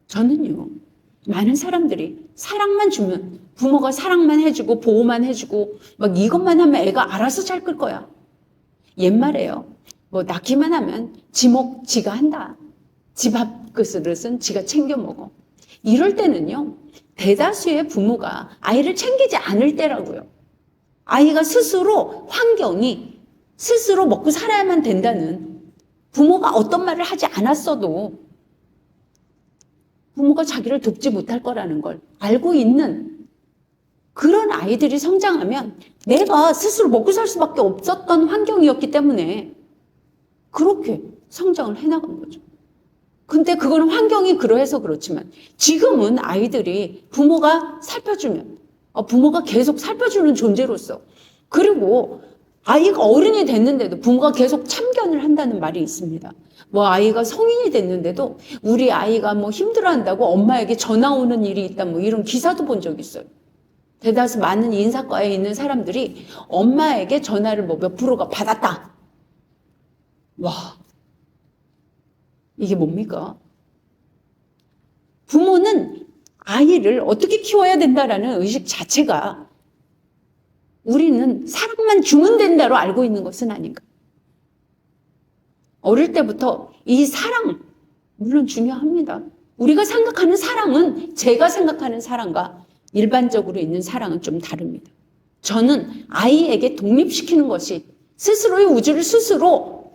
저는요, 많은 사람들이 사랑만 주면, 부모가 사랑만 해주고 보호만 해주고 막 이것만 하면 애가 알아서 잘 클 거야. 옛말에요. 뭐 낳기만 하면 지목 지가 한다. 집 밥그릇은 지가 챙겨 먹어. 이럴 때는요, 대다수의 부모가 아이를 챙기지 않을 때라고요. 아이가 스스로 환경이 스스로 먹고 살아야만 된다는, 부모가 어떤 말을 하지 않았어도 부모가 자기를 돕지 못할 거라는 걸 알고 있는 그런 아이들이 성장하면 내가 스스로 먹고 살 수밖에 없었던 환경이었기 때문에 그렇게 성장을 해나간 거죠. 근데 그거는 환경이 그러해서 그렇지만 지금은 아이들이 부모가 살펴주면, 부모가 계속 살펴주는 존재로서, 그리고 아이가 어른이 됐는데도 부모가 계속 참견을 한다는 말이 있습니다. 뭐 아이가 성인이 됐는데도 우리 아이가 뭐 힘들어한다고 엄마에게 전화 오는 일이 있다, 뭐 이런 기사도 본 적 있어요. 대다수 많은 인사과에 있는 사람들이 엄마에게 전화를 뭐 몇 프로가 받았다. 와, 이게 뭡니까? 부모는 아이를 어떻게 키워야 된다라는 의식 자체가 우리는 사랑만 주면 된다로 알고 있는 것은 아닌가. 어릴 때부터 이 사랑, 물론 중요합니다. 우리가 생각하는 사랑은 제가 생각하는 사랑과 일반적으로 있는 사랑은 좀 다릅니다. 저는 아이에게 독립시키는 것이, 스스로의 우주를 스스로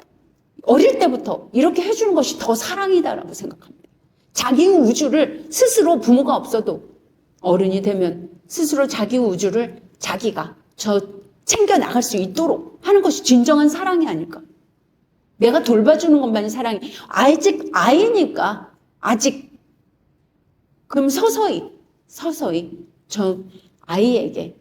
어릴 때부터 이렇게 해주는 것이 더 사랑이다라고 생각합니다. 자기 우주를 스스로, 부모가 없어도 어른이 되면 스스로 자기 우주를 자기가 챙겨 나갈 수 있도록 하는 것이 진정한 사랑이 아닐까. 내가 돌봐주는 것만이 사랑이, 아직 아이니까 아직, 그럼 서서히 저 아이에게,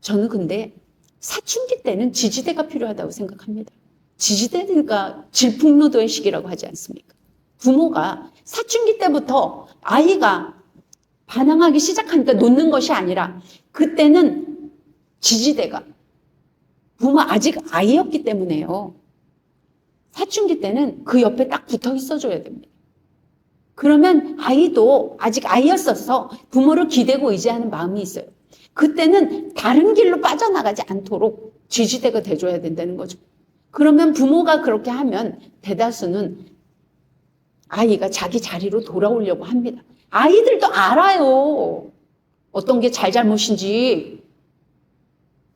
저는 근데 사춘기 때는 지지대가 필요하다고 생각합니다. 지지대가 질풍노도의 시기라고 하지 않습니까? 부모가 사춘기 때부터 아이가 반항하기 시작하니까 놓는 것이 아니라, 그때는 지지대가, 부모 아직 아이였기 때문에요. 사춘기 때는 그 옆에 딱 붙어 있어줘야 됩니다. 그러면 아이도 아직 아이였어서 부모를 기대고 의지하는 마음이 있어요. 그때는 다른 길로 빠져나가지 않도록 지지대가 돼줘야 된다는 거죠. 그러면 부모가 그렇게 하면 대다수는 아이가 자기 자리로 돌아오려고 합니다. 아이들도 알아요. 어떤 게 잘잘못인지.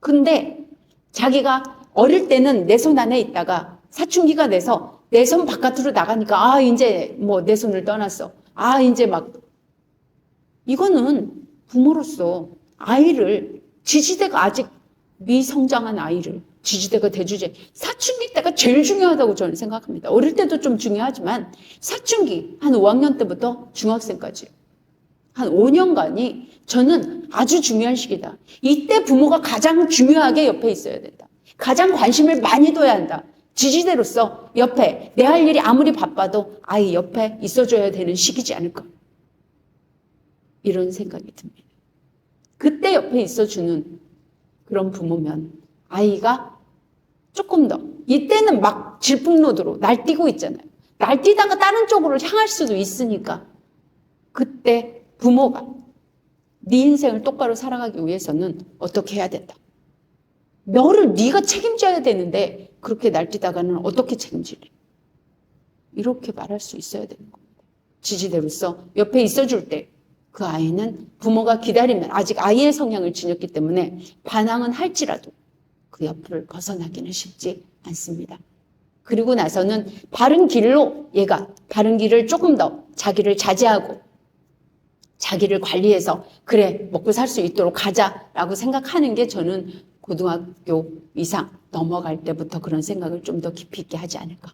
근데 자기가 어릴 때는 내 손 안에 있다가 사춘기가 돼서 내 손 바깥으로 나가니까 이제 뭐 내 손을 떠났어. 이제 막, 이거는 부모로서 아이를, 지지대가 아직 미성장한 아이를 지지대가 돼주지. 사춘기 때가 제일 중요하다고 저는 생각합니다. 어릴 때도 좀 중요하지만 사춘기 한 5학년 때부터 중학생까지 한 5년간이 저는 아주 중요한 시기다. 이때 부모가 가장 중요하게 옆에 있어야 된다. 가장 관심을 많이 둬야 한다. 지지대로서 옆에, 내 할 일이 아무리 바빠도 아이 옆에 있어줘야 되는 시기지 않을까. 이런 생각이 듭니다. 그때 옆에 있어주는 그런 부모면 아이가 조금 더, 이때는 막 질풍노도로 날뛰고 있잖아요. 날뛰다가 다른 쪽으로 향할 수도 있으니까 그때 부모가 네 인생을 똑바로 살아가기 위해서는 어떻게 해야 된다. 너를 네가 책임져야 되는데 그렇게 날뛰다가는 어떻게 책임질래? 이렇게 말할 수 있어야 되는 겁니다. 지지대로서 옆에 있어줄 때 그 아이는 부모가 기다리면, 아직 아이의 성향을 지녔기 때문에 반항은 할지라도 그 옆을 벗어나기는 쉽지 않습니다. 그리고 나서는 바른 길로, 얘가 바른 길을 조금 더 자기를 자제하고 자기를 관리해서 그래 먹고 살 수 있도록 가자라고 생각하는 게, 저는 고등학교 이상 넘어갈 때부터 그런 생각을 좀 더 깊이 있게 하지 않을까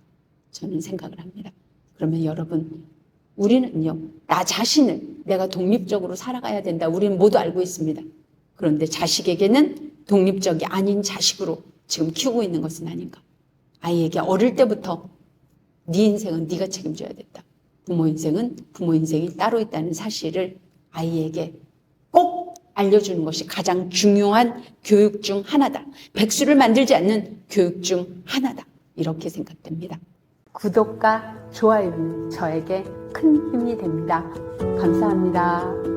저는 생각을 합니다. 그러면 여러분, 우리는요, 나 자신을 내가 독립적으로 살아가야 된다. 우리는 모두 알고 있습니다. 그런데 자식에게는 독립적이 아닌 자식으로 지금 키우고 있는 것은 아닌가. 아이에게 어릴 때부터 네 인생은 네가 책임져야 된다. 부모 인생은 부모 인생이 따로 있다는 사실을 아이에게 꼭 알려주는 것이 가장 중요한 교육 중 하나다. 백수를 만들지 않는 교육 중 하나다. 이렇게 생각됩니다. 구독과 좋아요는 저에게 큰 힘이 됩니다. 감사합니다.